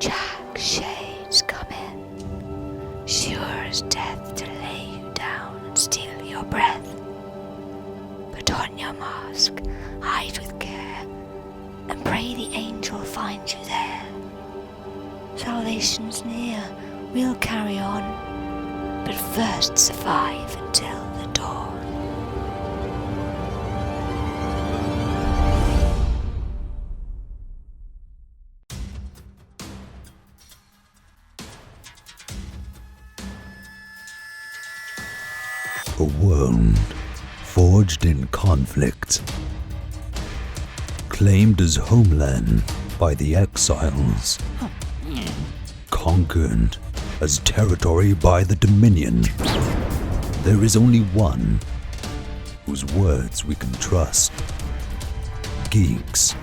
Jack, shades come in, sure as death to lay you down and steal your breath. Put on your mask, hide with care, and pray the angel finds you there. Salvation's near, we'll carry on, but first survive until the dawn. A world forged in conflict, claimed as homeland by the exiles, conquered as territory by the Dominion. There is only one whose words we can trust. Geeks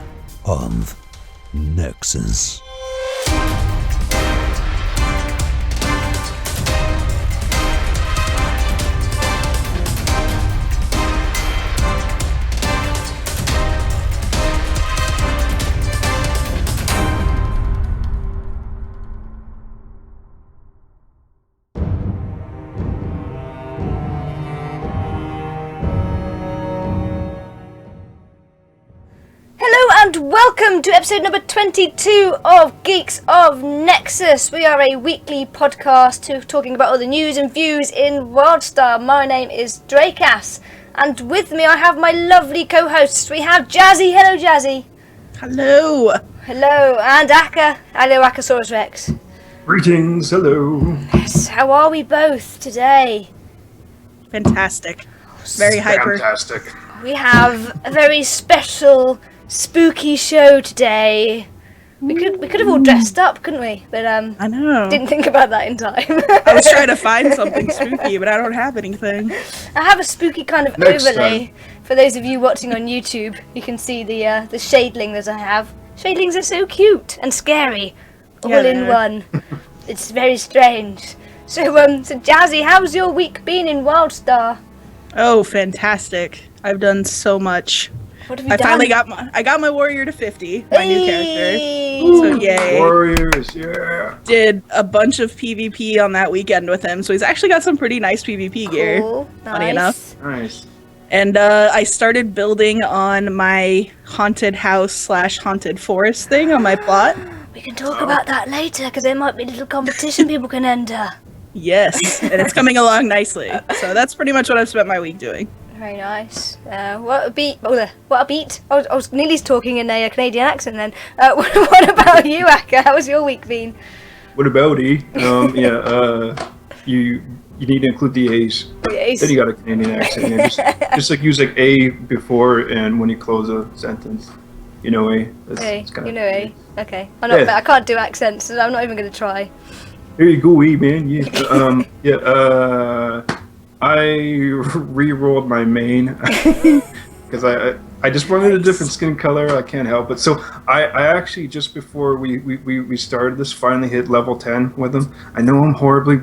of Nexus. And welcome to episode number 22 of Geeks of Nexus. We are a weekly podcast talking about all the news and views in Wildstar. My name is Drakeass, and with me I have my lovely co-hosts. We have Jazzy. Hello, Jazzy. Hello. Hello, and Akka. Hello, Akasaurus Rex. Greetings, hello. Yes, how are we both today? Fantastic. Very hyper. Fantastic. We have a very special spooky show today. We could have all dressed up, couldn't we? But I know. didn't think about that in time. I was trying to find something spooky, but I don't have anything. I have a spooky kind of Next overlay. time. For those of you watching on YouTube, you can see the shadelings I have. Shadelings are so cute and scary, all Yeah, in they are. one. It's very strange. So Jazzy, how's your week been in Wildstar? Oh, fantastic. I've done so much. What have you I done? finally got my warrior to 50, my new character. Hey! So yay. Warriors, yeah. Did a bunch of PvP on that weekend with him, so he's actually got some pretty nice PvP gear. Cool. Funny Nice. enough. Nice. And I started building on my haunted house / haunted forest thing on my plot. We can talk about that later, because there might be a little competition people can enter. Yes, and it's coming along nicely. So that's pretty much what I've spent my week doing. Very nice. What a beat! What a beat! I was nearly talking in a Canadian accent then. What about you, Akka? How was your week been? What about E? You need to include the A's. Yes. Then you got a Canadian accent. Yeah. Just like use like A before and when you close a sentence. You know A. Hey, it's kinda- you know A. Okay. I'm not. Yeah. I can't do accents, so I'm not even going to try. Here you go, E man. Yeah. I re-rolled my main because I just wanted a different skin color. I can't help it. So I actually just before we started this finally hit level 10 with him. I know I'm horribly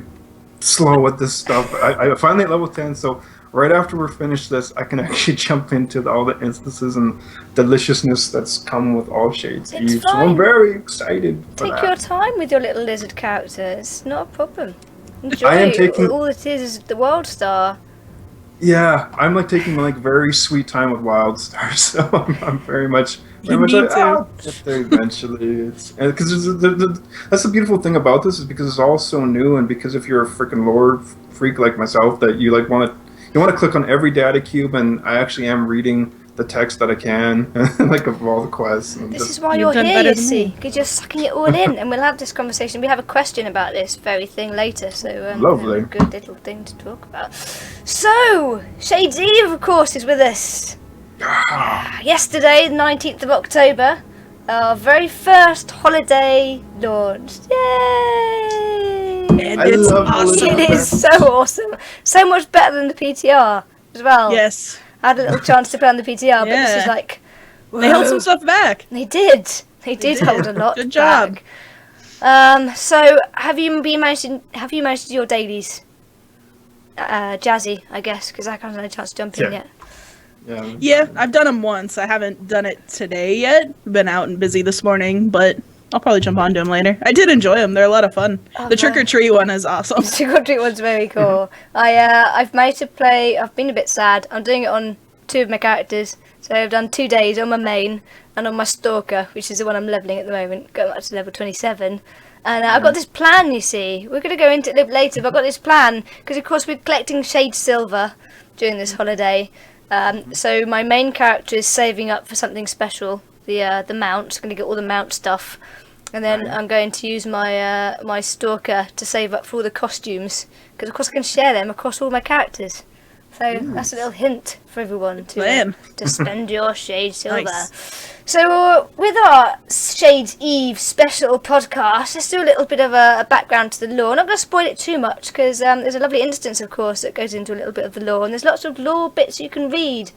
slow with this stuff. I finally hit level 10. So right after we're finished this, I can actually jump into all the instances and deliciousness that's come with all shades. It's Eve. So fine. I'm very excited for Take that. your time with your little lizard character. It's not a problem. Enjoy. I am taking- All it is the Wildstar. Yeah, I'm like taking like very sweet time with Wildstar, so I'm very much You like, need to. I'll get there eventually. It's because that's the beautiful thing about this is because it's all so new, and because if you're a freaking lore freak like myself, that you like want to click on every data cube, and I actually am reading the text that I can, like of all the quests. And This just- is why You've you're done here, better you than see. me. Because you're sucking it all in, and we'll have this conversation. We have a question about this very thing later, so Lovely. a good little thing to talk about. So, Shades Eve, of course, is with us. Yesterday, the 19th of October, our very first holiday launched. Yay! And I it's love awesome. It is so awesome. So much better than the PTR as well. Yes. I had a little chance to play on the PTR, but this is Yeah. like... They held some stuff back. They did. They did hold a lot. Good job. back. So have you managed your dailies, Jazzy? I guess because I haven't had a chance to jump in Yeah. yet. Yeah. Yeah, I've done them once. I haven't done it today yet. Been out and busy this morning, but I'll probably jump onto them later. I did enjoy them. They're a lot of fun. Oh, The Trick or Treat one is awesome. The Trick or Treat one's very cool. I've managed to play. I've been a bit sad. I'm doing it on 2 of my characters. So I've done 2 days on my main and on my Stalker, which is the one I'm leveling at the moment. Going up to level 27. And I've got this plan, you see. We're going to go into it a little later, but I've got this plan. Because, of course, we're collecting Shade Silver during this holiday. So my main character is saving up for something special. The mount. I'm going to get all the mount stuff. And then I'm going to use my my Stalker to save up for all the costumes. Because, of course, I can share them across all my characters. So that's a little hint for everyone to spend your Shade Silver. Nice. So with our Shades Eve special podcast, let's do a little bit of a background to the lore. I'm not going to spoil it too much because there's a lovely instance, of course, that goes into a little bit of the lore. And there's lots of lore bits you can read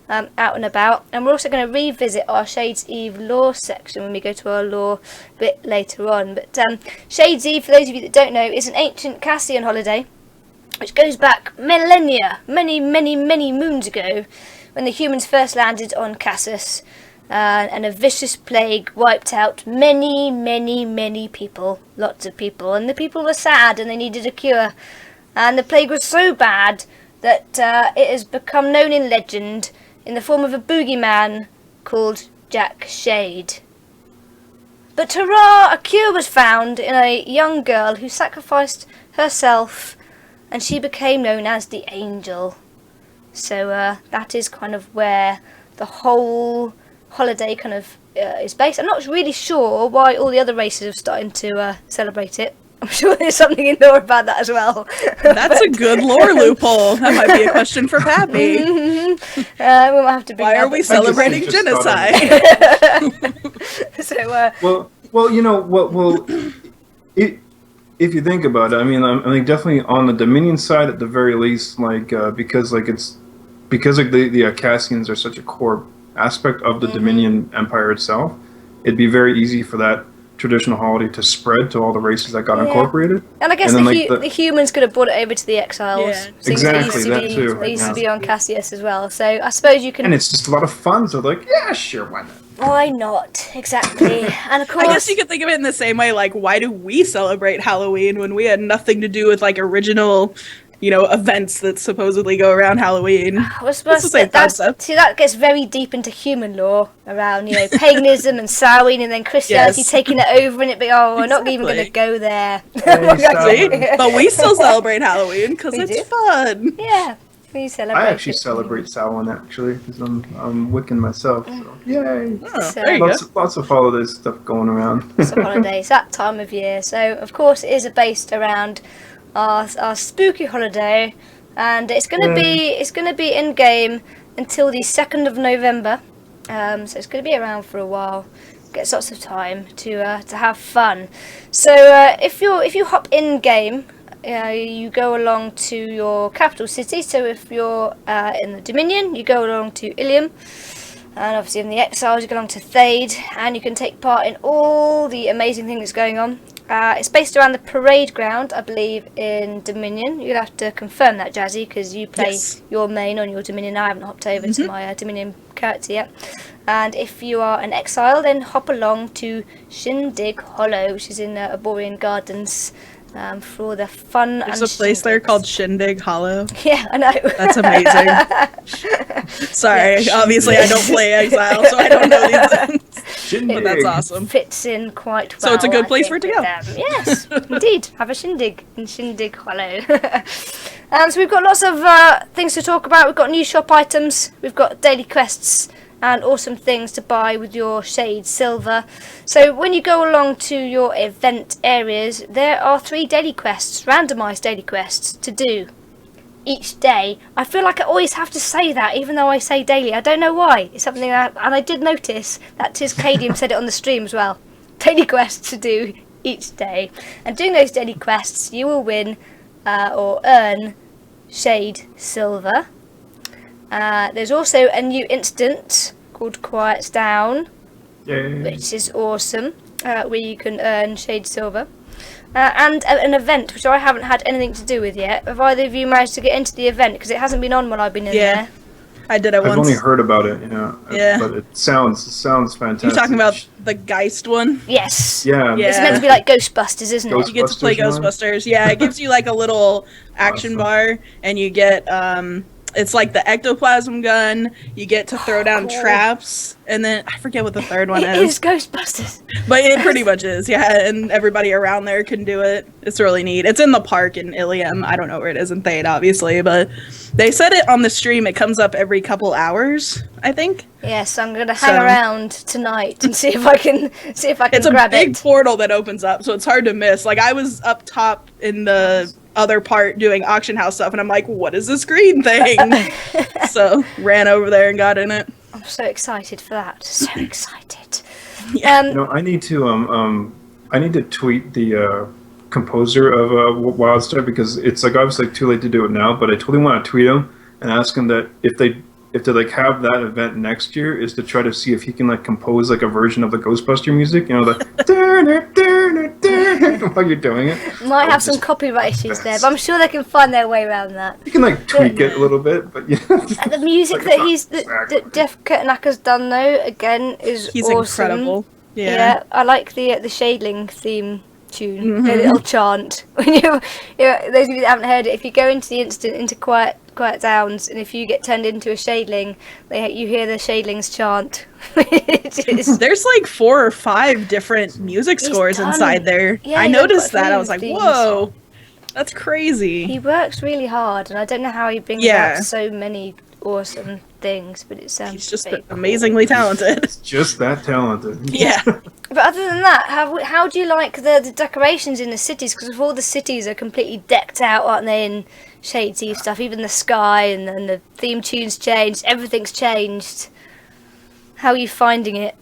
out and about. And we're also going to revisit our Shades Eve lore section when we go to our lore bit later on. But Shades Eve, for those of you that don't know, is an ancient Cassian holiday which goes back millennia, many moons ago, when the humans first landed on Cassus, and a vicious plague wiped out many people, lots of people, and the people were sad and they needed a cure, and the plague was so bad that it has become known in legend in the form of a boogeyman called Jack Shade. But hurrah, a cure was found in a young girl who sacrificed herself, and she became known as the Angel. So that is kind of where the whole holiday kind of is based. I'm not really sure why all the other races have started to celebrate it. I'm sure there's something in lore about that as well. That's a good lore loophole. That might be a question for Pappy. We might have to bring why are we celebrating genocide? So, well, you know what? If you think about it, I mean, definitely on the Dominion side, at the very least, because the Cassians are such a core aspect of the Dominion Empire itself, it'd be very easy for that traditional holiday to spread to all the races that got incorporated. And I guess the humans could have brought it over to the exiles. Yeah. Exactly, that too. They used to be on Cassius as well, so I suppose you can. And it's just a lot of fun. So yeah, sure, why not? Why not? Exactly. And of course, I guess you could think of it in the same way, like, why do we celebrate Halloween when we had nothing to do with, like, original, events that supposedly go around Halloween? It's the same concept. See, that gets very deep into human lore around, paganism and Samhain, and then Christianity taking it over, and it be, we're not even going to go there. But we still celebrate Halloween because it's fun. Yeah. We celebrate. I actually celebrate Samhain because I'm Wiccan myself. So yay! There you go. Lots of holiday stuff going around. It's a holiday. It's that time of year. So of course it is based around our spooky holiday, and it's gonna be in game until the 2nd of November. So it's gonna be around for a while. Gets lots of time to have fun. So if you hop in game. You go along to your capital city. So if you're in the Dominion, you go along to Ilium, and obviously in the Exiles you go along to Thade, and you can take part in all the amazing things that's going on. It's based around the parade ground, I believe, in Dominion. You'll have to confirm that, Jazzy, because you play your main on your Dominion. I haven't hopped over to my Dominion character yet. And if you are an Exile, then hop along to Shindig Hollow, which is in Arborean Gardens. For all the fun. There's a place there called Shindig Hollow. Yeah, I know. That's amazing. Sorry, obviously I don't play Exile, so I don't know these things. But that's awesome. Fits in quite well. So it's a good place for it to go. Yes, indeed. Have a shindig in Shindig Hollow. So we've got lots of things to talk about. We've got new shop items. We've got daily quests. And awesome things to buy with your Shade Silver. So when you go along to your event areas, there are 3 daily quests, randomised daily quests, to do each day. I feel like I always have to say that, even though I say daily. I don't know why. It's something that, and I did notice that Tiscadium said it on the stream as well. Daily quests to do each day. And doing those daily quests, you will win or earn Shade Silver. There's also a new instant called Quiets Down, which is awesome, where you can earn Shade Silver. And an event, which I haven't had anything to do with yet. Have either of you managed to get into the event? Because it hasn't been on while I've been in there. I did it once. I've only heard about it, Yeah. but it sounds fantastic. You talking about the Geist one? Yes. Yeah. It's meant to be like Ghostbusters, isn't it? You get to play Ghostbusters. Yeah, it gives you like a little action bar, and you get it's like the ectoplasm gun. You get to throw down traps, and then I forget what the third one It is Ghostbusters. But it pretty much is, yeah. And everybody around there can do it. It's really neat. It's in the park in Ilium. I don't know where it is in Thade, obviously, but they said it on the stream. It comes up every couple hours, I think. Yes, I'm gonna hang around tonight and see if I can grab it. It's a big portal that opens up, so it's hard to miss. Like I was up top in the other part doing auction house stuff, and I'm like, what is this green thing? So ran over there and got in it. I'm so excited for that. So excited. Yeah. I need to tweet the composer of Wildstar, because it's like obviously too late to do it now, but I totally want to tweet him and ask him that if they like have that event next year, is to try to see if he can like compose like a version of the Ghostbuster music, the while you're doing it. Might have some copyright issues there, but I'm sure they can find their way around that. You can like tweak it a little bit, but the music that Jeff Kurtnacker's done though, again, he's awesome. Incredible. Yeah, I like the Shadling theme tune, the little chant. When those of you that haven't heard it, if you go into the instant into quiet downs, and if you get turned into a Shadling, you hear the Shadlings chant. There's like 4 or 5 different music scores inside there. Yeah, I noticed that. I was like, whoa, that's crazy. He works really hard, and I don't know how he brings out so many awesome things, but it sounds he's just amazingly talented. It's just that talented. Yeah. But other than that, how do you like the decorations in the cities? Because all the cities are completely decked out, aren't they, in Shades Eve stuff? Even the sky and the theme tunes changed. Everything's changed. How are you finding it?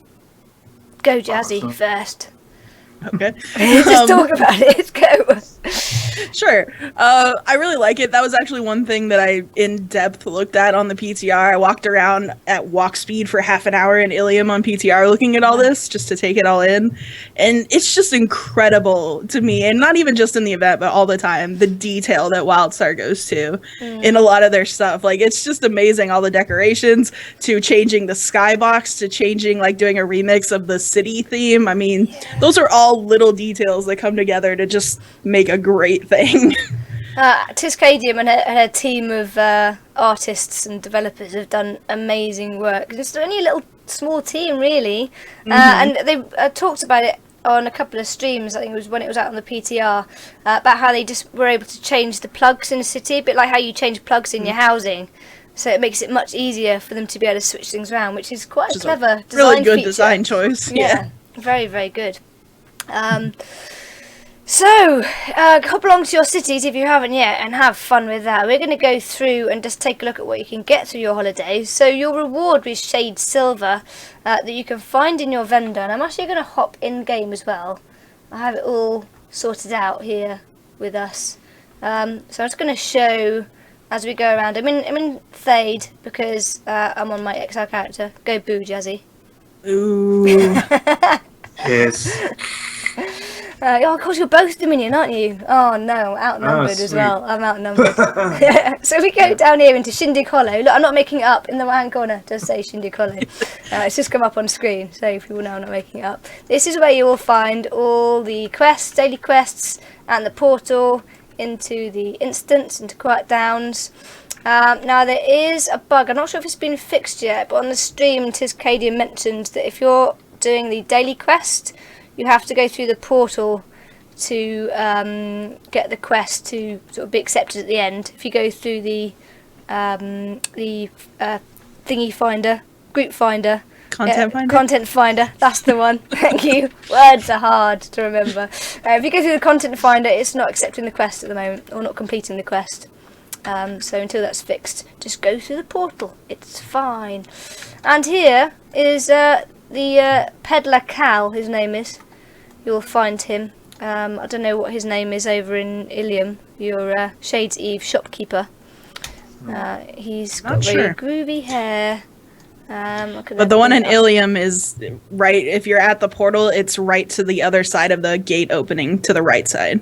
Go Jazzy first. Okay. Just talk about it. Let's go. Sure. I really like it. That was actually one thing that I in depth looked at on the PTR. I walked around at walk speed for half an hour in Ilium on PTR looking at all this just to take it all in. And it's just incredible to me. And not even just in the event, but all the time. The detail that Wildstar goes to in a lot of their stuff. Like, it's just amazing. All the decorations, to changing the skybox, to changing, like, doing a remix of the city theme. I mean, those are all little details that come together to just make a great thing. Tiscadium and her team of artists and developers have done amazing work. It's only a little small team, really, and they talked about it on a couple of streams. I think it was when it was out on the PTR, about how they just were able to change the plugs in the city, a bit like how you change plugs in your housing. So it makes it much easier for them to be able to switch things around, which is quite a clever design really good feature. Design choice. Yeah. Very, very good. So, hop along to your cities if you haven't yet and have fun with that. We're going to go through and just take a look at what you can get through your holidays. So your reward with Shade Silver that you can find in your vendor. And I'm actually going to hop in-game as well. I have it all sorted out here with us. So I'm just going to show as we go around. I'm in Thade because I'm on my XL character. Go boo, Jazzy. Ooh. Yes. Of course, you're both Dominion, aren't you? Oh no, outnumbered as well. I'm outnumbered. So we go down here into Shindig Hollow. Look, I'm not making it up. In the right-hand corner, it does say Shindig Hollow. It's just come up on screen, so people know I'm not making it up. This is where you will find all the quests, daily quests, and the portal into the instance, into Quiet Downs. Now there is a bug. I'm not sure if it's been fixed yet, but on the stream, Tiscadia mentioned that if you're doing the daily quest, you have to go through the portal to get the quest to sort of be accepted at the end. If you go through the thingy finder, group finder, content finder, that's the one. Thank you. Words are hard to remember. If you go through the content finder, it's not accepting the quest at the moment, or not completing the quest. So until that's fixed, just go through the portal. It's fine. And here is the peddler Cal, his name is. You'll find him. I don't know what his name is over in Ilium, your Shades Eve shopkeeper. He's got very groovy hair. But the one in Ilium is right, if you're at the portal, it's right to the other side of the gate opening to the right side.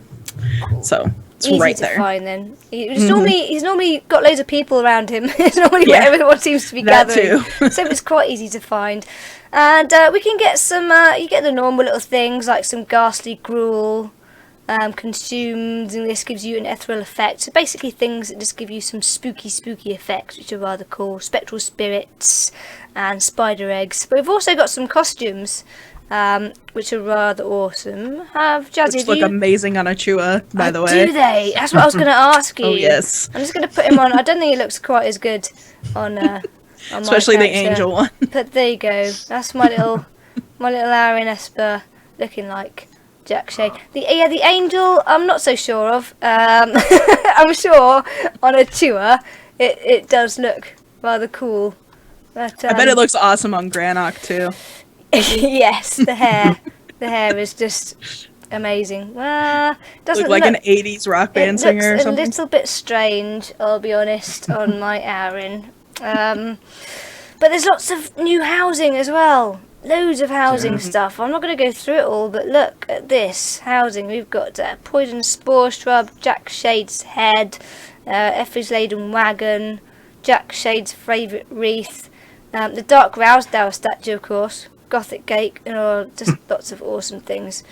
Cool. So It's easy right to there. find then. He's normally got loads of people around him. It's normally where everyone seems to be That gathering. too. So it's quite easy to find. And we can get some, you get the normal little things like some ghastly gruel consumed, and this gives you an ethereal effect. So basically things that just give you some spooky effects, which are rather cool. Spectral spirits and spider eggs. But we've also got some costumes, which are rather awesome. Jazzy, Which look amazing on a Chua, by the way. do they? That's what I was going to ask you. Oh, yes. I'm just going to put him on. I don't think he looks quite as good on Especially my the character. angel one. But there you go. That's my little Aaron Esper looking like Jack Shade. The angel, I'm not so sure of. I'm sure on a Chua, it does look rather cool. But, I bet it looks awesome on Granok, too. yes, the hair is just amazing. Doesn't Look like an 80s rock band singer or looks something. a little bit strange, I'll be honest, on my Aaron. But there's lots of new housing as well. Loads of housing stuff. I'm not going to go through it all, but look at this housing. We've got Poison Spore Shrub, Jack Shade's Head, Effie's Laden Wagon, Jack Shade's Favourite Wreath, the Dark Rousdow statue, of course, Gothic Cake, just lots of awesome things.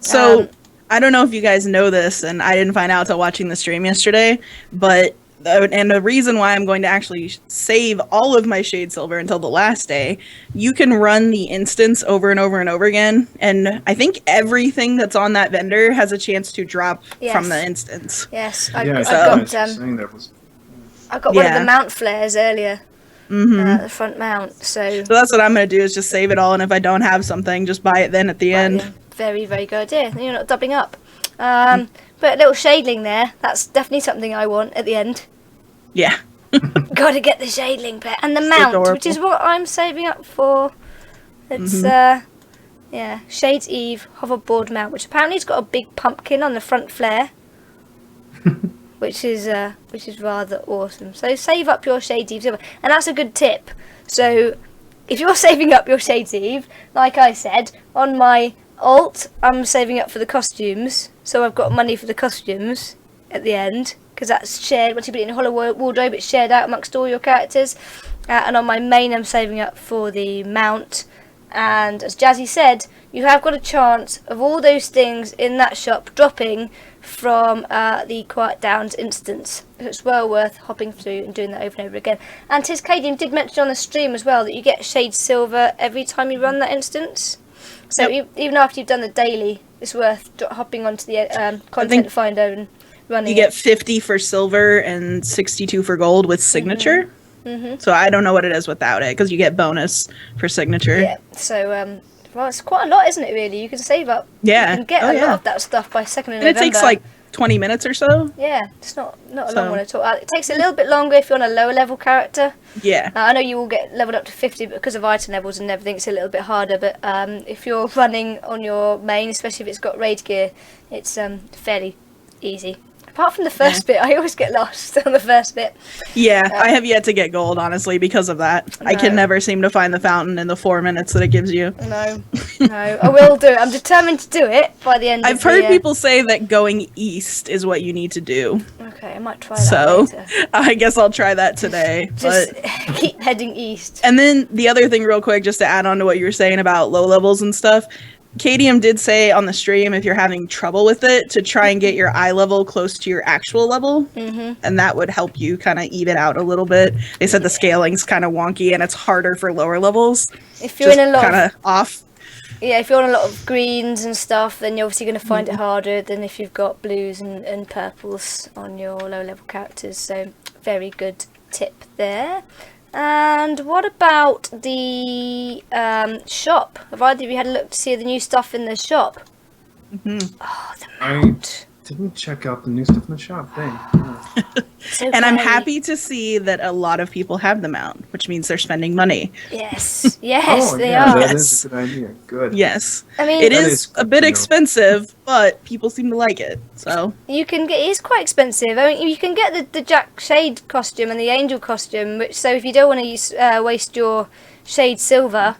So, I don't know if you guys know this, and I didn't find out until watching the stream yesterday, but the reason why I'm going to actually save all of my Shade Silver until the last day, you can run the instance over and over and over again, and I think everything that's on that vendor has a chance to drop from the instance. Yes, I got one of the mount flares earlier. The front mount. So that's what I'm going to do, is just save it all, and if I don't have something, just buy it then at the end. Very, very good idea. You're not doubling up. But a little shadeling there, that's definitely something I want at the end. Yeah. Gotta get the shadeling pet. And the mount, adorable. which is what I'm saving up for. It's, Shades Eve hoverboard mount, which apparently has got a big pumpkin on the front flare. which is rather awesome. So save up your Shades Eve silver. And that's a good tip. So if you're saving up your Shades Eve, like I said, on my alt, I'm saving up for the costumes. So I've got money for the costumes at the end, because that's shared. Once you put it in a hollow wardrobe, it's shared out amongst all your characters. And on my main, I'm saving up for the mount. And as Jazzy said, you have got a chance of all those things in that shop dropping from the Quiet Downs instance. It's well worth hopping through and doing that over and over again. And Tiz Cadium did mention on the stream as well that you get Shade Silver every time you run that instance. So even after you've done the daily, it's worth hopping onto the content finder and running. You get 50 for silver and 62 for gold with signature. So I don't know what it is without it, because you get bonus for signature. Yeah, so it's quite a lot, isn't it, really? You can save up. Yeah. You can get a lot of that stuff by 2nd of November. And it takes like 20 minutes or so. Yeah, it's not a long one at all. It takes a little bit longer if you're on a lower level character. Yeah. I know you will get leveled up to 50, but because of item levels and everything, it's a little bit harder. But if you're running on your main, especially if it's got raid gear, it's fairly easy. Apart from the first bit, I always get lost on the first bit. Yeah, I have yet to get gold, honestly, because of that. I can never seem to find the fountain in the 4 minutes that it gives you. No, I will do it. I'm determined to do it by the end of the I've heard people say that going east is what you need to do. Okay, I might try that later. I guess I'll try that today. Just keep heading east. And then the other thing real quick, just to add on to what you were saying about low levels and stuff, Cadium did say on the stream, if you're having trouble with it, to try and get your eye level close to your actual level, and that would help you kind of even out a little bit. They said the scaling's kind of wonky and it's harder for lower levels. If you're in a lot kind of off. Yeah, if you're on a lot of greens and stuff, then you're obviously going to find it harder than if you've got blues and purples on your low level characters. So very good tip there. And what about the shop? Have either of you had a look to see the new stuff in the shop? Oh, the mount. I didn't check out the new stuff in the shop. Dang. Okay. And I'm happy to see that a lot of people have them out, which means they're spending money. Yes, they are. That is a good idea. Good. Yes. I mean, it is a bit expensive, but people seem to like it. So you can get. It is quite expensive. I mean, you can get the Jack Shade costume and the Angel costume. So if you don't want to waste your Shade Silver,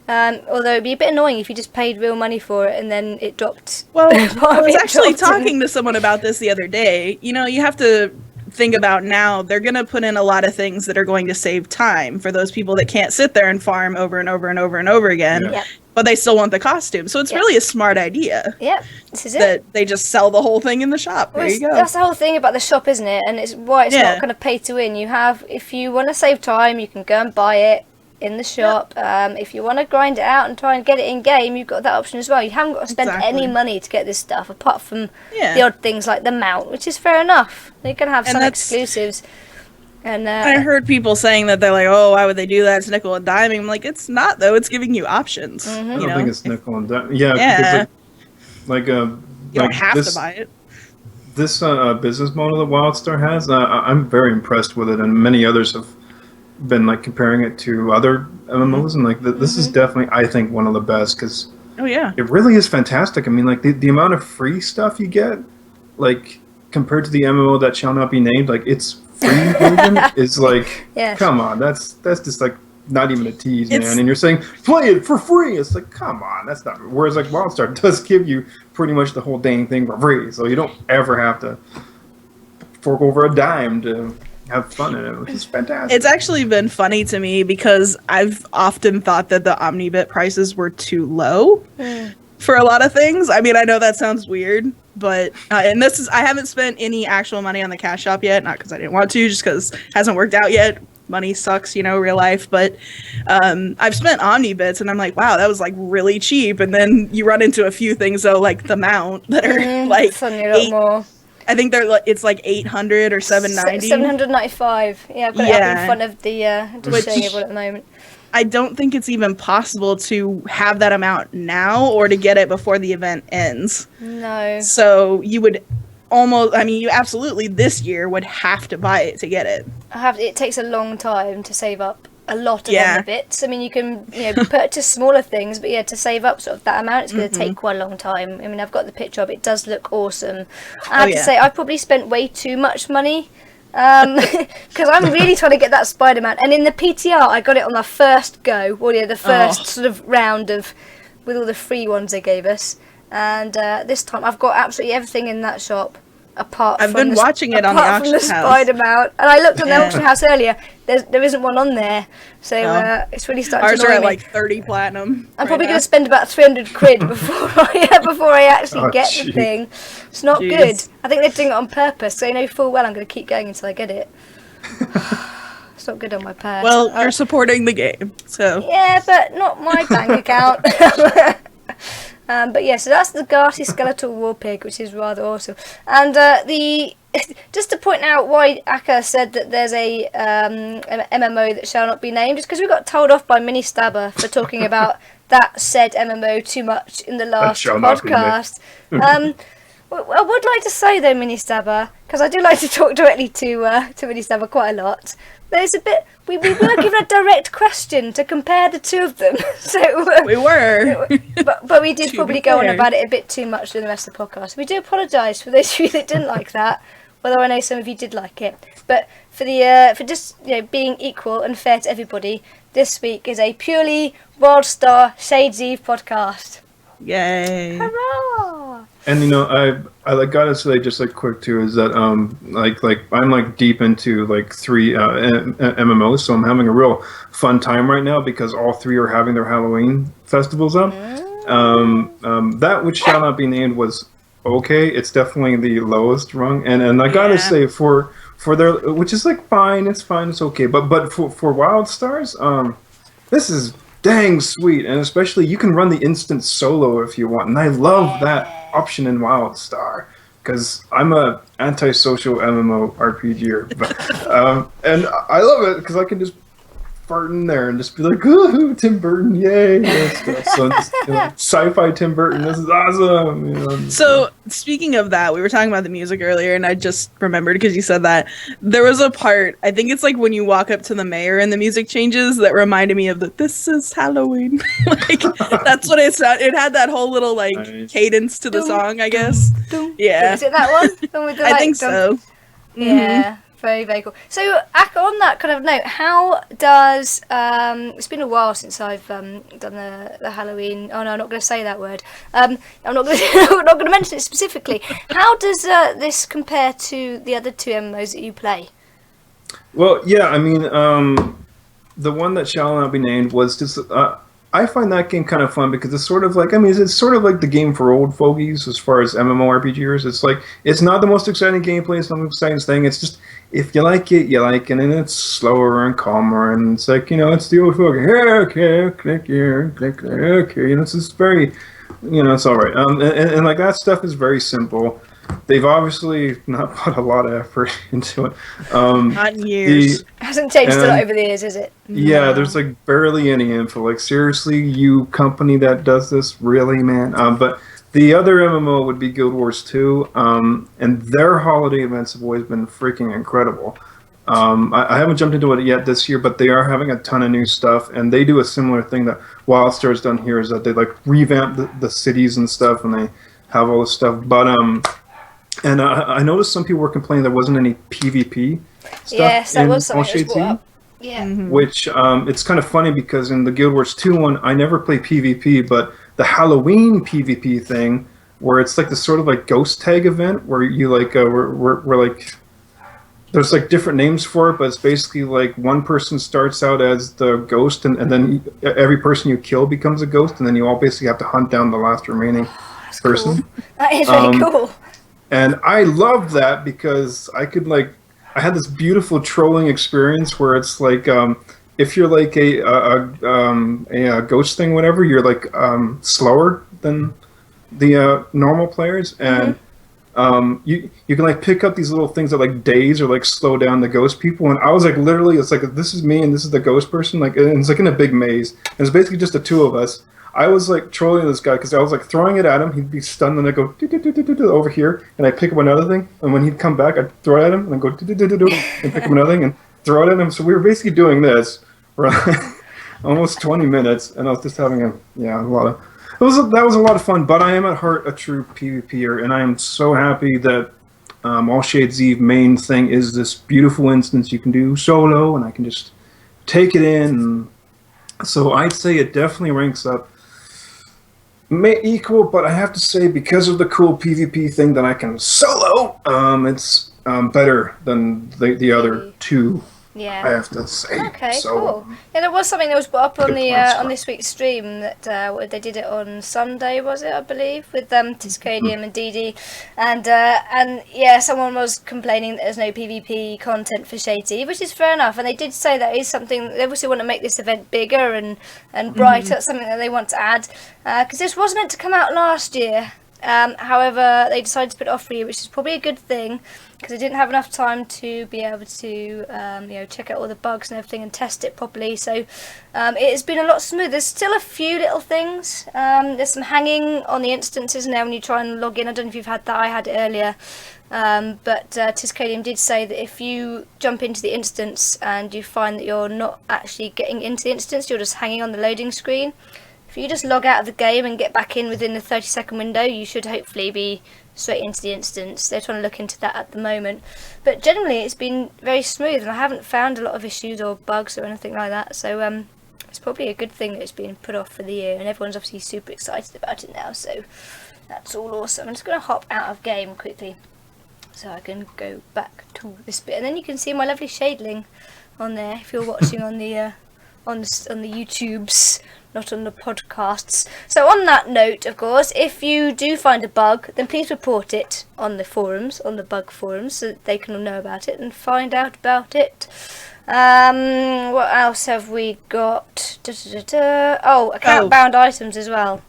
Although it'd be a bit annoying if you just paid real money for it and then it dropped. Well, I was actually dropped in- talking to someone about this the other day. You know, you have to think about now, they're going to put in a lot of things that are going to save time for those people that can't sit there and farm over and over and over and over again, Yep. but they still want the costume. So it's really a smart idea. Yep, this is it. That they just sell the whole thing in the shop. Well, There you go. That's the whole thing about the shop, isn't it? And it's why it's Yeah. not kind of pay to win. You have, if you want to save time, you can go and buy it in the shop. If you want to grind it out and try and get it in game, you've got that option as well. You haven't got to spend any money to get this stuff, apart from the odd things like the mount, which is fair enough. They can have some exclusives. And I heard people saying that they're like, oh, why would they do that? It's nickel and diming. I'm like, it's not, though. It's giving you options. I You don't know? think it's nickel and dime. Yeah, Yeah. because You don't have to buy it. This business model that Wildstar has, I'm very impressed with it, and many others have been like comparing it to other MMOs, and like this is definitely, I think, one of the best because Oh, yeah. it really is fantastic. I mean, like the amount of free stuff you get, like compared to the MMO that shall not be named, like its free version is like, come on, that's just like not even a tease, man. And you're saying play it for free. It's like, come on, that's not. Whereas like Wildstar does give you pretty much the whole dang thing for free, so you don't ever have to fork over a dime to have fun in it, which is fantastic. It's actually been funny to me because I've often thought that the Omnibit prices were too low for a lot of things. I mean, I know that sounds weird, but and this is, I haven't spent any actual money on the cash shop yet, not because I didn't want to, just because it hasn't worked out yet. Money sucks, you know, real life. But I've spent Omnibits, and I'm like, wow, that was like really cheap. And then you run into a few things though, like the mount, that are like suddenly a lot more. I think they're like, it's like 800 or 790. 795. Yeah, I've got it up in front of the just showing everyone at the moment. I don't think it's even possible to have that amount now or to get it before the event ends. No. So you would almost, I mean, you absolutely this year would have to buy it to get it. It takes a long time to save up a lot of Omnibits. I mean, you can purchase smaller things, but to save up sort of that amount, it's going to take quite a long time. I mean, I've got the picture of it. It does look awesome. I have to say, I probably spent way too much money because I'm really trying to get that Spider-Man. And in the PTR, I got it on the first go, the first sort of round of with all the free ones they gave us. And this time, I've got absolutely everything in that shop. I've been watching it on the auction house. Spider mount, and I looked on the auction house earlier. There isn't one on there, so it's really starting Ours to annoy are at me. like 30 platinum. I'm probably going to spend about 300 quid before I actually get the thing. It's not good. I think they're doing it on purpose, so I know full well I'm going to keep going until I get it. It's not good on my purse. Well, you're supporting the game, so yeah, but not my bank account. But yeah, so that's the Garsy Skeletal War Pig, which is rather awesome. And just to point out why Akka said that there's a an MMO that shall not be named, just because we got told off by Mini Stabber for talking about that said MMO too much in the last podcast. I would like to say though, Mini Stabber, because I do like to talk directly to Mini Stabber quite a lot. There's a bit. We were given a direct question to compare the two of them. So we were. But we did probably go on about it a bit too much during the rest of the podcast. We do apologise for those of you that didn't like that, although I know some of you did like it. But for just being equal and fair to everybody, this week is a purely Wildstar Shades Eve podcast. Yay! Hurrah! And I like gotta say just like quick too is that like I'm like deep into like 3 MMOs, so I'm having a real fun time right now because all 3 are having their Halloween festivals up. That which shall not be named was okay. It's definitely the lowest rung, and I gotta say for their, which is like fine, it's okay, but for Wildstars, this is dang sweet, and especially you can run the instant solo if you want, and I love that option in Wildstar because I'm a antisocial MMO RPGer, and I love it because I can just fart in there and just be like, "Ooh, Tim Burton, yay!" So sci-fi Tim Burton, this is awesome. So speaking of that, we were talking about the music earlier, and I just remembered because you said that there was a part. I think it's like when you walk up to the mayor and the music changes that reminded me of the "This is Halloween." Like that's what it sounded. It had that whole little like cadence to the song, I guess. Yeah, Is it that one? The one with the, I think so. Yeah. Very, very cool. So, on that kind of note, how does it's been a while since I've done the Halloween. Oh no, I'm not going to say that word. I'm not going to mention it specifically. How does this compare to the other two MMOs that you play? Well, yeah, I mean, the one that shall not be named was just. I find that game kind of fun because it's sort of like, I mean, it's sort of like the game for old fogies as far as MMORPGers. It's like, it's not the most exciting gameplay, it's not the most exciting thing. It's just, if you like it, you like it, and it's slower and calmer, and it's like, it's the old fogey. Okay, click here, click there, okay. It's just very, it's all right. And like that stuff is very simple. They've obviously not put a lot of effort into it. Not in years. It hasn't changed a lot over the years, has it? Yeah, No. there's like barely any info. Like, seriously, you company that does this, really, man? But the other MMO would be Guild Wars 2, and their holiday events have always been freaking incredible. I haven't jumped into it yet this year, but they are having a ton of new stuff, and they do a similar thing that Wildstar's done here, is that they like revamp the cities and stuff, and they have all this stuff. But and I noticed some people were complaining there wasn't any PvP stuff. Yes, that in was something All that was Shades brought Eve. up. Yeah. Which it's kind of funny because in the Guild Wars 2 one, I never play PvP, but the Halloween PvP thing, where it's like this sort of like ghost tag event where you like we're like, there's like different names for it, but it's basically like one person starts out as the ghost, and then every person you kill becomes a ghost, and then you all basically have to hunt down the last remaining person. Cool. That is really cool. And I loved that because I had this beautiful trolling experience where it's like, if you're like a ghost thing, whatever, you're like slower than the normal players, and you can like pick up these little things that like daze or like slow down the ghost people. And I was like, literally, it's like, this is me and this is the ghost person, like, and it's like in a big maze, and it's basically just the two of us. I was like trolling this guy because I was like throwing it at him. He'd be stunned, and I go over here, and I pick up another thing. And when he'd come back, I'd throw it at him, and I go and pick up another thing and throw it at him. So we were basically doing this for almost 20 minutes, and I was just having a lot of. That was a lot of fun. But I am at heart a true PvPer, and I am so happy that All Shades Eve main thing is this beautiful instance you can do solo, and I can just take it in. And so I'd say it definitely ranks up. Equal, but I have to say, because of the cool PvP thing that I can solo, it's better than the other two. Yeah. I have to say. Okay, so, cool. Yeah, there was something that was brought up on Good the point, on this week's stream that they did it on Sunday, was it? I believe, with Tiscodium and DD, and yeah, someone was complaining that there's no PvP content for Shades Eve, which is fair enough. And they did say that is something they obviously want to make this event bigger and brighter, something that they want to add, because this was meant to come out last year. However, they decided to put it off for you, which is probably a good thing, because they didn't have enough time to be able to check out all the bugs and everything and test it properly. So it has been a lot smoother. There's still a few little things. There's some hanging on the instances now when you try and log in. I don't know if you've had that. I had it earlier. But Tiscodium did say that if you jump into the instance and you find that you're not actually getting into the instance, you're just hanging on the loading screen. If you just log out of the game and get back in within the 30-second window, you should hopefully be straight into the instance. They're trying to look into that at the moment. But generally, it's been very smooth, and I haven't found a lot of issues or bugs or anything like that. So it's probably a good thing that it's been put off for the year, and everyone's obviously super excited about it now. So that's all awesome. I'm just going to hop out of game quickly so I can go back to this bit, and then you can see my lovely shadeling on there if you're watching on the YouTubes, not on the podcasts. So on that note, of course, if you do find a bug, then please report it on the forums, on the bug forums, so that they can all know about it and find out about it. What else have we got? Oh, account-bound items as well.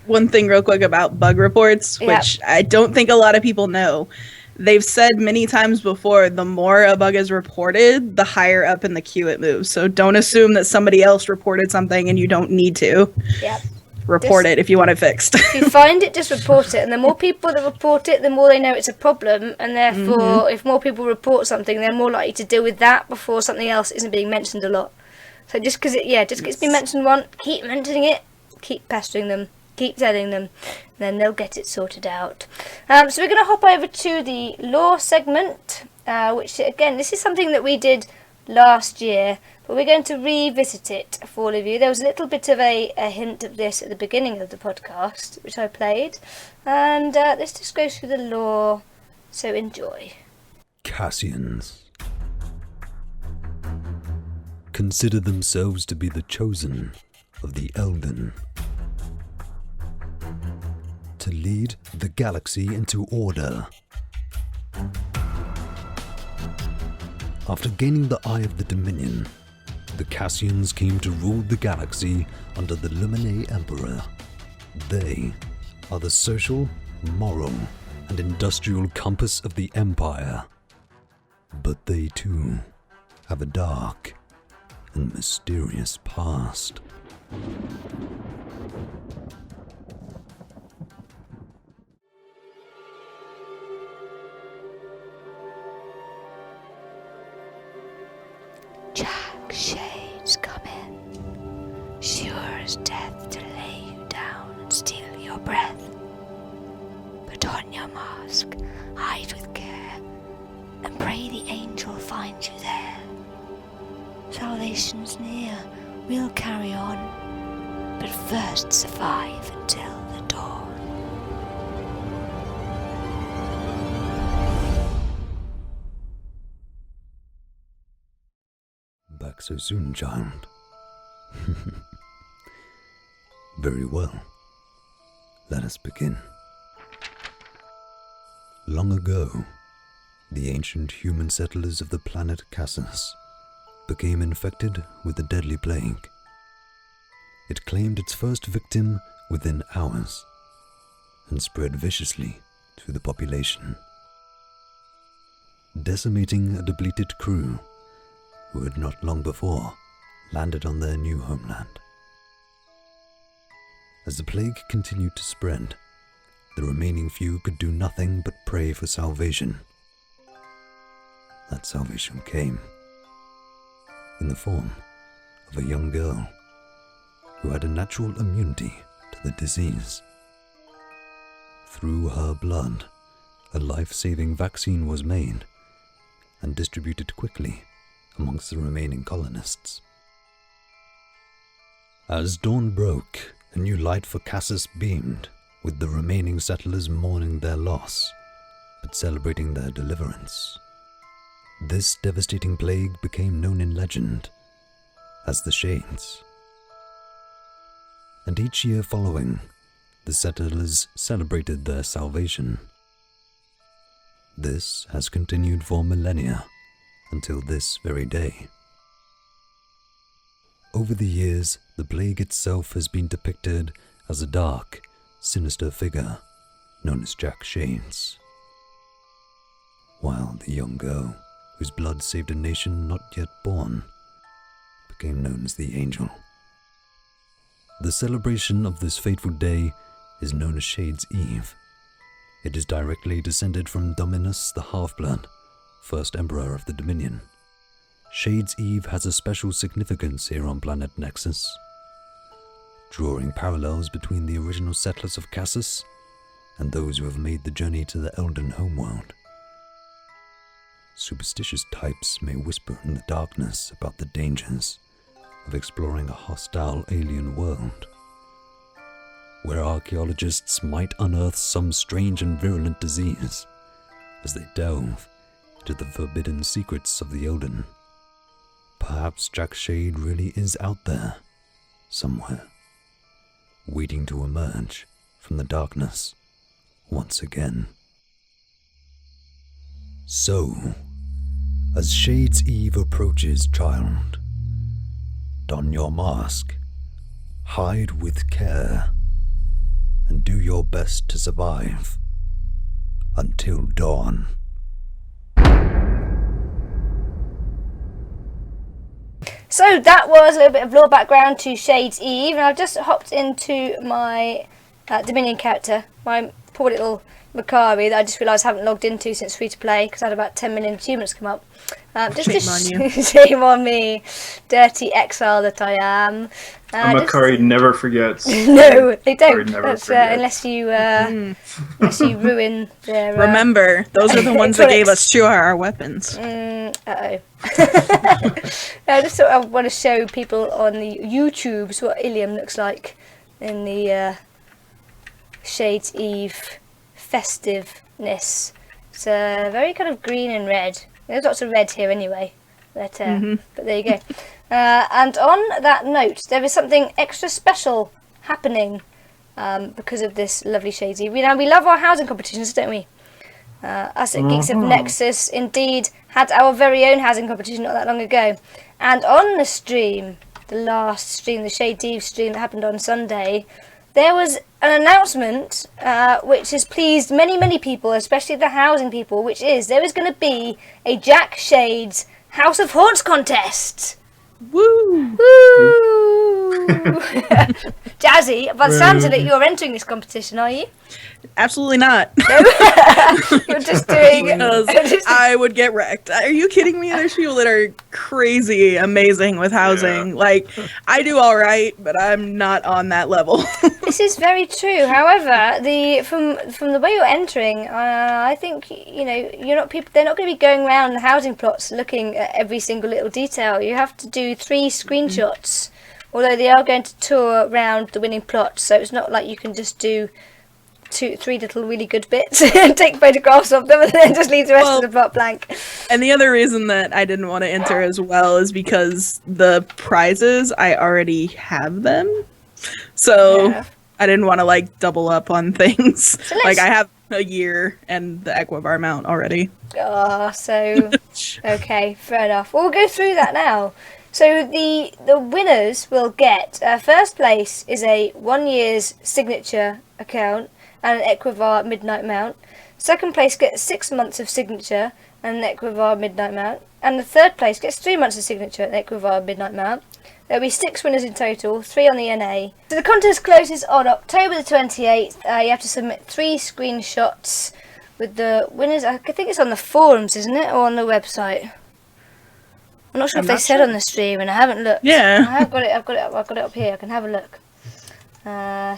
One thing real quick about bug reports, which I don't think a lot of people know. They've said many times before, the more a bug is reported, the higher up in the queue it moves. So don't assume that somebody else reported something and you don't need to. Yep. Report it if you want it fixed. If you find it, just report it. And the more people that report it, the more they know it's a problem. And therefore, if more people report something, they're more likely to deal with that before something else isn't being mentioned a lot. So just because it's been mentioned once, keep mentioning it, keep pestering them. Keep telling them, then they'll get it sorted out. So we're going to hop over to the lore segment, which again, this is something that we did last year, but we're going to revisit it for all of you. There was a little bit of a hint of this at the beginning of the podcast, which I played, and let's just go through the lore, so enjoy. Cassians consider themselves to be the chosen of the Elden, to lead the galaxy into order. After gaining the Eye of the Dominion, the Cassians came to rule the galaxy under the Lumine Emperor. They are the social, moral, and industrial compass of the Empire. But they too have a dark and mysterious past. Jack Shades come in, sure as death to lay you down and steal your breath. Put on your mask, hide with care, and pray the angel finds you there. Salvation's near, we'll carry on, but first survive until the dawn. Back so soon, child? Very well. Let us begin. Long ago, the ancient human settlers of the planet Cassus became infected with a deadly plague. It claimed its first victim within hours and spread viciously through the population, decimating a depleted crew who had not long before landed on their new homeland. As the plague continued to spread, the remaining few could do nothing but pray for salvation. That salvation came in the form of a young girl who had a natural immunity to the disease. Through her blood, a life-saving vaccine was made and distributed quickly amongst the remaining colonists. As dawn broke, a new light for Cassus beamed, with the remaining settlers mourning their loss, but celebrating their deliverance. This devastating plague became known in legend as the Shades. And each year following, the settlers celebrated their salvation. This has continued for millennia, until this very day. Over the years, the plague itself has been depicted as a dark, sinister figure known as Jack Shades, while the young girl, whose blood saved a nation not yet born, became known as the Angel. The celebration of this fateful day is known as Shades' Eve. It is directly descended from Dominus the Half-Blood, first Emperor of the Dominion. Shades' Eve has a special significance here on planet Nexus, drawing parallels between the original settlers of Cassus and those who have made the journey to the Elden homeworld. Superstitious types may whisper in the darkness about the dangers of exploring a hostile alien world, where archaeologists might unearth some strange and virulent disease as they delve into the forbidden secrets of the Elden. Perhaps Jack Shade really is out there, somewhere, waiting to emerge from the darkness once again. So, as Shades' Eve approaches, child, don your mask, hide with care, and do your best to survive until dawn. So that was a little bit of lore background to Shades' Eve, and I've just hopped into my Dominion character, my poor little Macari that I just realised I haven't logged into since free to play because I had about 10 million achievements come up. Shame on you. Shame on me, dirty exile that I am. Macari never forgets. No, they don't. Never That's, forgets. unless you ruin their. Remember, those are the ones that gave us our weapons. I just sort of want to show people on the YouTubes what Ilium looks like in the Shades Eve festiveness. It's very kind of green and red. There's lots of red here anyway, but there you go. And on that note, there is something extra special happening because of this lovely Shades Eve. We love our housing competitions, don't we? Us at Geeks of Nexus indeed had our very own housing competition not that long ago. And on the stream, the last stream, the Shades Eve stream that happened on Sunday, there was an announcement which has pleased many, many people, especially the housing people, which is there is going to be a Jack Shades House of Haunts contest. Woo! Woo! Jazzy, by the sounds of it, you're entering this competition, are you? Absolutely not. You're just doing... Because I would get wrecked. Are you kidding me? There's people that are crazy amazing with housing. Yeah. Like, I do all right, but I'm not on that level. This is very true. However, from the way you're entering, I think you're not people. They're not going to be going around the housing plots looking at every single little detail. You have to do 3 screenshots. Although they are going to tour around the winning plots, so it's not like you can just do 3 little really good bits and take photographs of them and then just leave the rest of the plot blank. And the other reason that I didn't want to enter as well is because the prizes, I already have them. So I didn't want to double up on things. So I have a year and the Equivar mount already. Okay, fair enough. We'll go through that now. So the winners will get first place is a 1 year's signature account and an Equivar Midnight mount. Second place gets 6 months of signature and an Equivar Midnight mount. And the third place gets 3 months of signature and an Equivar Midnight mount. There'll be 6 winners in total, 3 on the NA. So the contest closes on October the 28th. You have to submit 3 screenshots with the winners. I think it's on the forums, isn't it? Or on the website? I'm not sure if they said on the stream, and I haven't looked. Yeah. I've got it up here. I can have a look.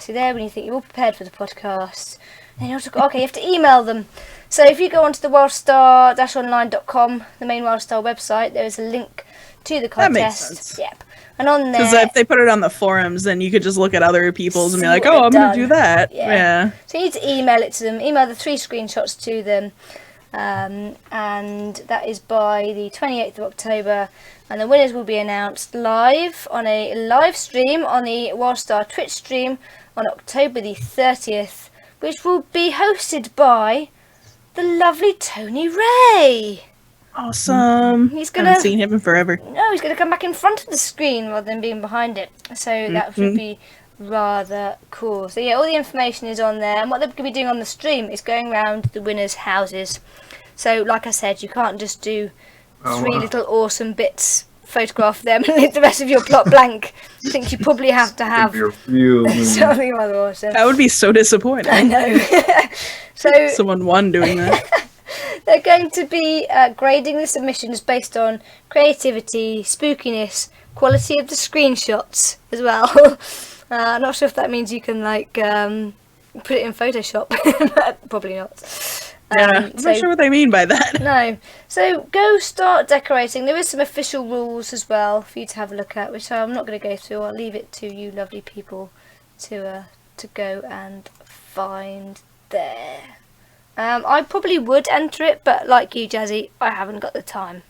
See there, when you think you're all prepared for the podcast, then you have to email them. So if you go onto the Wildstar-online.com, the main Wildstar website, there is a link to the contest. That makes sense. Yep. And on there, because if they put it on the forums, then you could just look at other people's and be like, "Oh, I'm going to do that." Yeah. So you need to email it to them. Email the 3 screenshots to them. And that is by the 28th of October, and the winners will be announced live on a live stream on the Wildstar Twitch stream on October the 30th, which will be hosted by the lovely Tony Ray. Awesome. Haven't seen him in forever. No, he's going to come back in front of the screen rather than being behind it, so that should be rather cool. So yeah, all the information is on there, and what they're going to be doing on the stream is going around the winners' houses. So like I said, you can't just do 3 little awesome bits, photograph them and leave the rest of your plot blank. I think you probably have to have something rather awesome. That would be so disappointing. I know. So someone won doing that. They're going to be grading the submissions based on creativity, spookiness, quality of the screenshots as well. I'm not sure if that means you can put it in Photoshop. Probably not. I'm not sure what they mean by that. No. So go start decorating. There is some official rules as well for you to have a look at, which I'm not going to go through. I'll leave it to you lovely people to go and find there. I probably would enter it, but like you, Jazzy, I haven't got the time.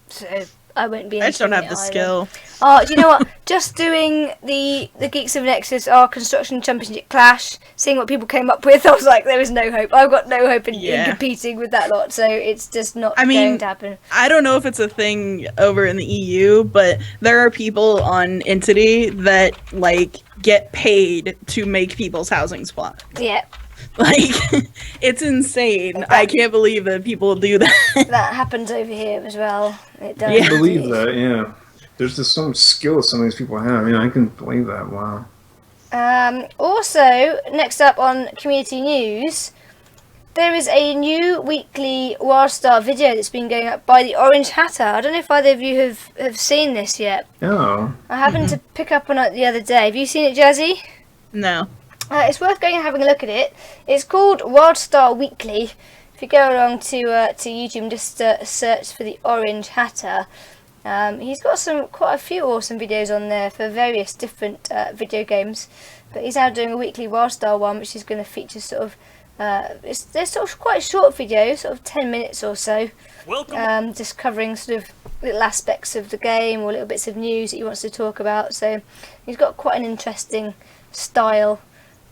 So I won't be. I just don't have the either. skill. Oh, do you know what? Just doing the Geeks of Nexus, our construction championship clash, seeing what people came up with, I was like, there is no hope. I've got no hope in competing with that lot, so it's just not going to happen. I don't know if it's a thing over in the EU, but there are people on Entity that get paid to make people's housing spot. Yeah. It's insane. I can't believe that people do that. That happens over here as well. It does. I can believe that, yeah. There's just so much skill some of these people have. I can believe that. Wow. Also, next up on community news, there is a new weekly Wildstar video that's been going up by the Orange Hatter. I don't know if either of you have seen this yet. Oh. I happened to pick up on it the other day. Have you seen it, Jazzy? No. It's worth going and having a look at it. It's called Wildstar Weekly. If you go along to YouTube and just search for the Orange Hatter, he's got quite a few awesome videos on there for various different video games. But he's now doing a weekly Wildstar one, which is going to feature sort of they're sort of quite short videos, sort of 10 minutes or so. Welcome. Just covering sort of little aspects of the game or little bits of news that he wants to talk about. So he's got quite an interesting style.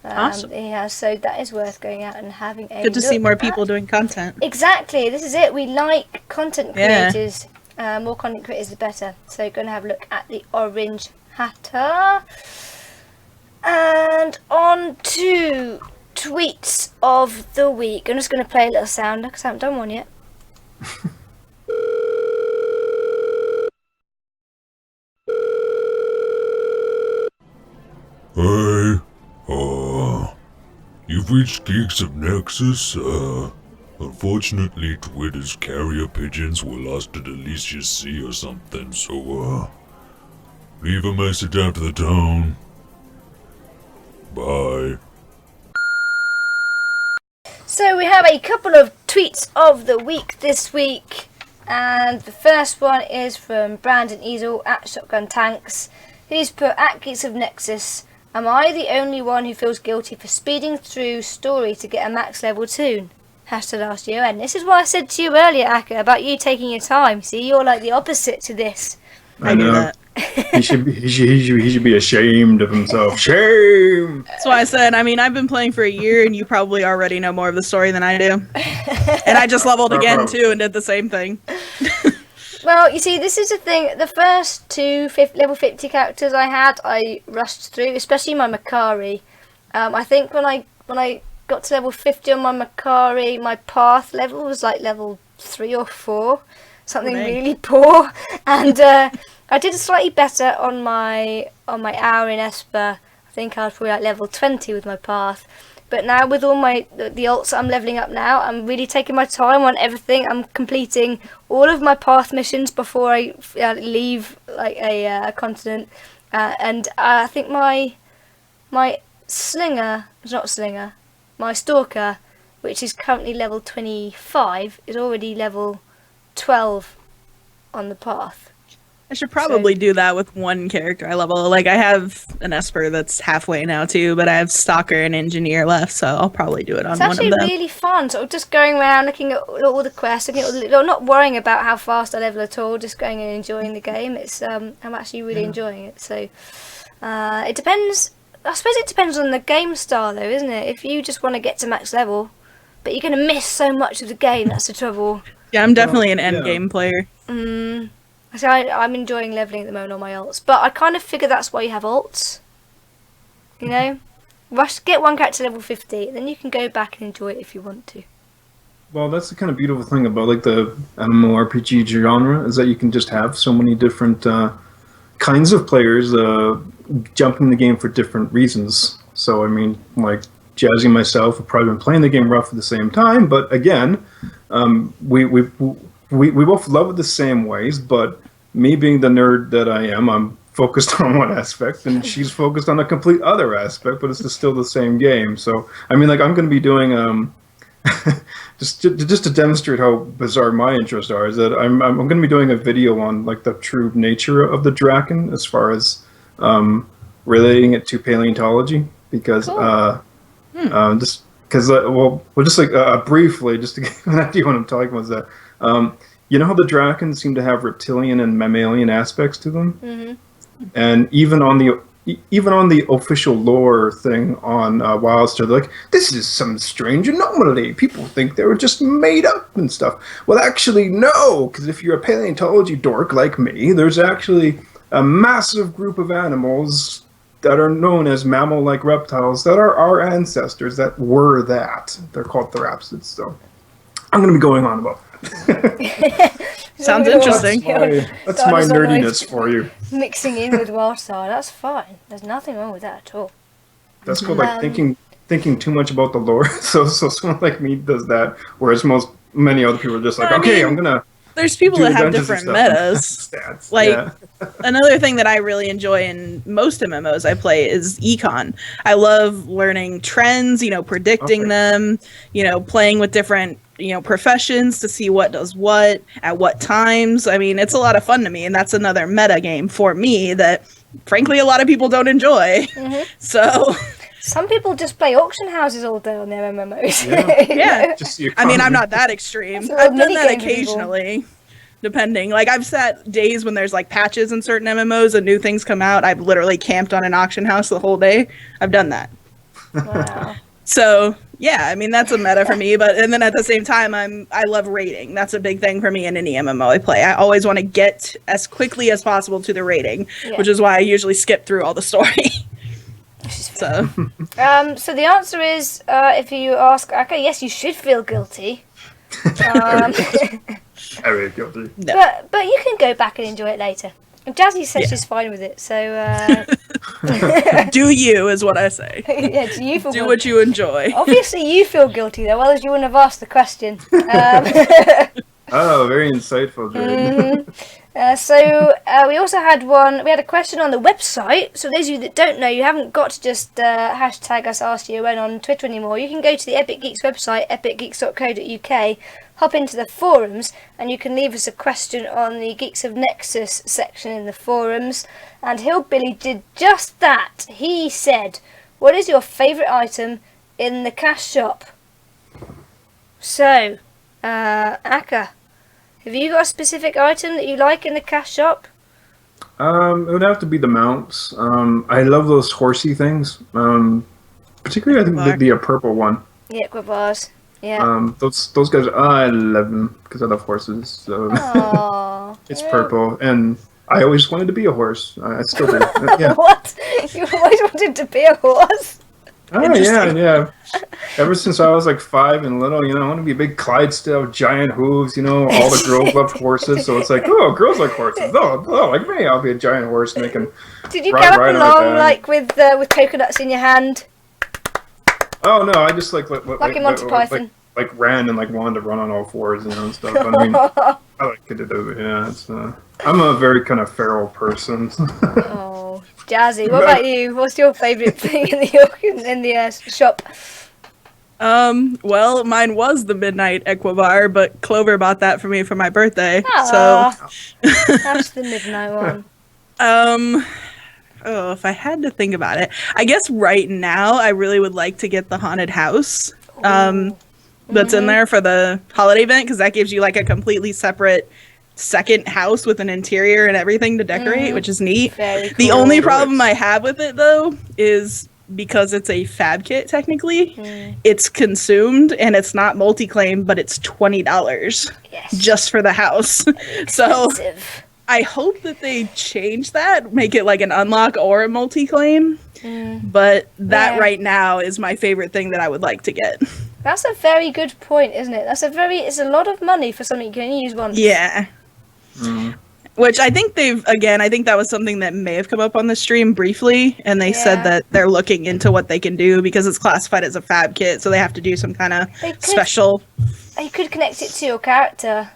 Awesome. He has, so that is worth going out and having a Good to see look more people at. doing content. Exactly, this is it. We like content Yeah. creators. More content creators the better. So go and have a look at the Orange Hatter. And on to tweets of the week. I'm just going to play a little sounder because I haven't done one yet. Hey, you've reached Geeks of Nexus. Unfortunately, Twitter's carrier pigeons were lost at Alicia Sea or something, so, leave a message after the tone. Bye. So we have a couple of tweets of the week this week. And the first one is from Brandon Easel at Shotgun Tanks. He's put, at Geeks of Nexus, am I the only one who feels guilty for speeding through story to get a max level toon? Hashtag last year. And this is what I said to you earlier, Akka, about you taking your time. See, you're like the opposite to this. I knew that. he should be ashamed of himself. Shame. That's why I said, I mean, I've been playing for a year and you probably already know more of the story than I do. And I just leveled again too and did the same thing. Well, you see, this is the thing. The first two level 50 characters I had, I rushed through, especially my Makari. I think when I got to level 50 on my Makari, my path level was like level 3 or 4. Something really poor. And I did slightly better on my hour in Esper. I think I was probably like level 20 with my path. But now with all the alts I'm leveling up now, I'm really taking my time on everything. I'm completing all of my path missions before I leave like a continent. And I think my slinger, not slinger, my stalker, which is currently level 25, is already level 12 on the path. I should probably do that with one character I level. Like, I have an Esper that's halfway now too, but I have Stalker and Engineer left, so I'll probably do it on one of them. It's actually really fun, sort of just going around looking at all the quests, not worrying about how fast I level at all, just going and enjoying the game. It's I'm actually really enjoying it. So it depends. I suppose it depends on the game style, though, isn't it? If you just want to get to max level, but you're going to miss so much of the game, that's the trouble. Yeah, I'm definitely an endgame player. So I'm enjoying leveling at the moment on my alts, but I kind of figure that's why you have alts. You know, get one character to level 50, then you can go back and enjoy it if you want to. Well, that's the kind of beautiful thing about like the MMORPG genre, is that you can just have so many different kinds of players jumping the game for different reasons. So I mean, like Jazzy and myself have probably been playing the game roughly the same time, but again, we both love it the same ways, but me being the nerd that I am, I'm focused on one aspect, and she's focused on a complete other aspect, but it's still the same game. So, I mean, like, I'm going to be doing, just to demonstrate how bizarre my interests are, is that I'm going to be doing a video on, like, the true nature of the Draken, as far as relating it to paleontology, because, just because, just like, briefly, just to give an idea what I'm talking about, is that, you know how the Drakens seem to have reptilian and mammalian aspects to them? Mm-hmm. And even on the official lore thing on Wildstar, they're like, this is some strange anomaly. People think they were just made up and stuff. Well, actually, no, because if you're a paleontology dork like me, there's actually a massive group of animals that are known as mammal-like reptiles that are our ancestors that were that. They're called therapsids, so I'm going to be going on about that. Sounds interesting. That's my nerdiness for you. Mixing in with Wildstar, that's fine. There's nothing wrong with that at all. That's called like thinking too much about the lore. So someone like me does that, whereas many other people are just like, I'm gonna. There's people that have different metas. Stats. Like another thing that I really enjoy in most MMOs I play is econ. I love learning trends, predicting them, playing with different professions to see what does what at what times. I mean, it's a lot of fun to me, and that's another meta game for me that frankly a lot of people don't enjoy. So some people just play auction houses all day on their MMOs. Yeah. Just I mean, I'm not that extreme. I've done that occasionally, depending. Like, I've sat days when there's, like, patches in certain MMOs and new things come out. I've literally camped on an auction house the whole day. I've done that. Wow. So, yeah, I mean, that's a meta for me. And then at the same time, I love raiding. That's a big thing for me in any MMO I play. I always want to get as quickly as possible to the raiding, which is why I usually skip through all the story. So the answer is, if you ask, okay, yes, you should feel guilty. Very guilty. No. But you can go back and enjoy it later. And Jazzy says she's fine with it, so do you is what I say. Yeah, do you feel do what you enjoy. Obviously, you feel guilty though, otherwise you wouldn't have asked the question. Oh, very insightful, Jared. We also had a question on the website. So those of you that don't know, you haven't got to just hashtag us AskGON on Twitter anymore. You can go to the Epic Geeks website, epicgeeks.co.uk, hop into the forums, and you can leave us a question on the Geeks of Nexus section in the forums. And Hillbilly did just that. He said, "What is your favourite item in the cash shop?" So, Akka, have you got a specific item that you like in the cash shop? It would have to be the mounts. I love those horsey things. Particularly, I think the purple one. The Equibars. Yeah. Those guys. I love them because I love horses. So it's purple, and I always wanted to be a horse. I still do. Yeah. What? You always wanted to be a horse? Oh yeah. Ever since I was like 5 and little, I want to be a big Clydesdale, giant hooves. All the girls love horses, so it's like, oh, girls like horses. Oh, like me, I'll be a giant horse and they can. Did you gallop along like with coconuts in your hand? Oh no, I just like in Monty Python. Like ran and like wanted to run on all fours and stuff. I mean, I like to do it. Yeah, I'm a very kind of feral person. Oh, Jazzy, what about you? What's your favourite thing in the shop? Well, mine was the Midnight Equibar, but Clover bought that for me for my birthday. Aww. So that's the Midnight one. If I had to think about it, I guess right now I really would like to get the haunted house. That's in there for the holiday event, because that gives you like a completely separate second house with an interior and everything to decorate, which is neat. Very cool. The only problem I have with it though is because it's a fab kit technically, it's consumed and it's not multi-claim, but it's $20 just for the house. So I hope that they change that, make it like an unlock or a multi-claim. But that right now is my favorite thing that I would like to get. That's a very good point, isn't it? It's a lot of money for something you can only use once. Yeah. Which I think I think that was something that may have come up on the stream briefly, and they said that they're looking into what they can do because it's classified as a fab kit, so they have to do some kind of special. You could connect it to your character.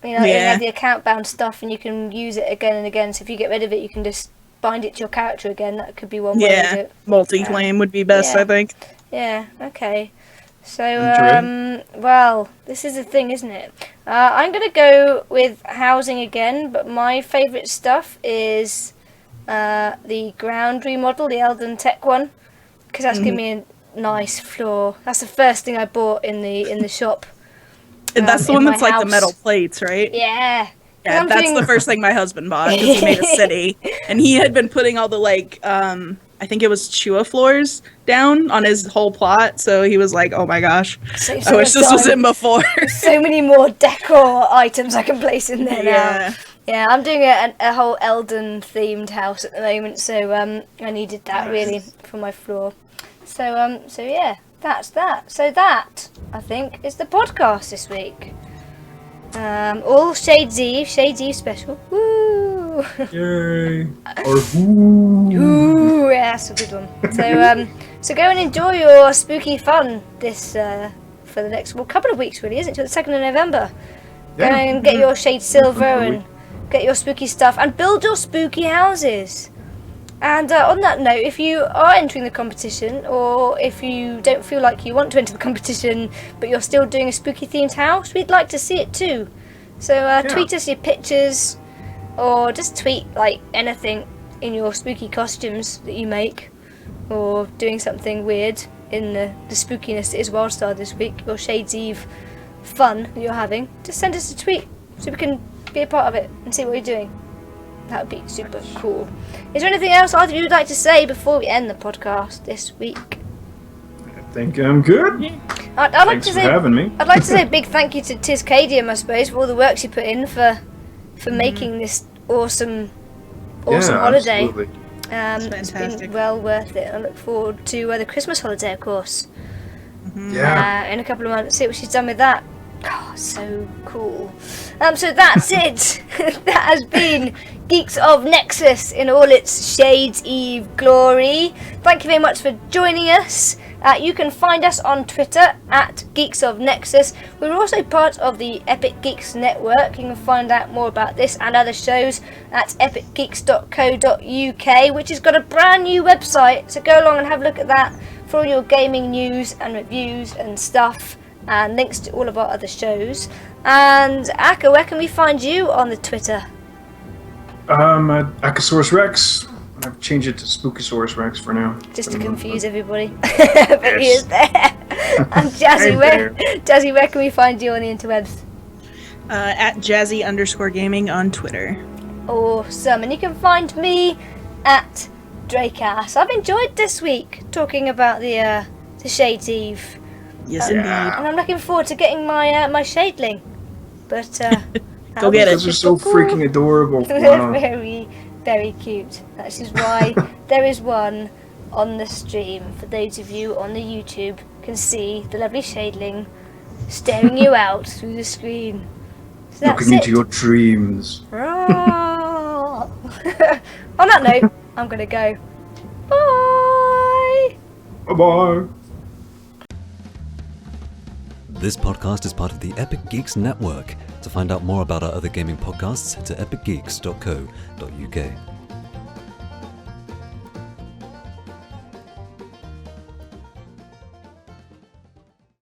You have the account bound stuff, and you can use it again and again. So if you get rid of it, you can just bind it to your character again. That could be one way to do it. Multi-claim would be best, I think. Yeah, okay. So, well, this is the thing, isn't it? I'm going to go with housing again, but my favourite stuff is the ground remodel, the Elden Tech one, because that's giving me a nice floor. That's the first thing I bought in the shop. And that's the one that's like the metal plates, right? Yeah. Yeah, that's the first thing my husband bought, because he made a city. And he had been putting all the, like, I think it was Chua floors down on his whole plot, so he was like, oh my gosh, I wish this was in before. So many more decor items I can place in there now. Yeah, I'm doing a whole Elden themed house at the moment, so I needed that really for my floor. So yeah, that's that. So that, I think, is the podcast this week. All Shades Eve special. Woo! Yay! Or whoo! Ooh, yeah, that's a good one. So go and enjoy your spooky fun this for the next couple of weeks, really, isn't it? Till the 2nd of November. Go and get your shade silver and get your spooky stuff and build your spooky houses. And on that note, if you are entering the competition, or if you don't feel like you want to enter the competition but you're still doing a spooky themed house, we'd like to see it too. So tweet us your pictures, or just tweet like anything in your spooky costumes that you make, or doing something weird in the spookiness that is Wildstar this week, or Shades Eve fun that you're having. Just send us a tweet so we can be a part of it and see what you're doing. That would be super cool. Is there anything else either of you would like to say before we end the podcast this week? I think I'm good. Thanks for having me. I'd like to say a big thank you to Tiscadium, I suppose, for all the work she put in for making this awesome holiday. Absolutely. It's been well worth it. I look forward to the Christmas holiday, of course. Yeah. In a couple of months, see what she's done with that. Oh, so cool. So that's it. That has been Geeks of Nexus in all its Shades Eve glory. Thank you very much for joining us. You can find us on Twitter at Geeks of Nexus. We're also part of the Epic Geeks Network. You can find out more about this and other shows at epicgeeks.co.uk, which has got a brand new website. So go along and have a look at that for all your gaming news and reviews and stuff, and links to all of our other shows. And Aka, where can we find you on the Twitter? At Akasaurus Rex. I've changed it to Spookosaurus Rex for now. Just to confuse everybody. But he is there. And Jazzy, where can we find you on the interwebs? At Jazzy_gaming on Twitter. Awesome. And you can find me at Drakeass. I've enjoyed this week talking about the Shades Eve. Yes, indeed. And I'm looking forward to getting my my Shadeling. But go get it. Those are so freaking adorable. They're Wow. very, very cute. That is why there is one on the stream. For those of you on the YouTube can see the lovely Shadeling staring you out through the screen. So that's Looking into it. your dreams. On that note, I'm gonna go. Bye. Bye-bye. This podcast is part of the Epic Geeks Network. To find out more about our other gaming podcasts, head to epicgeeks.co.uk.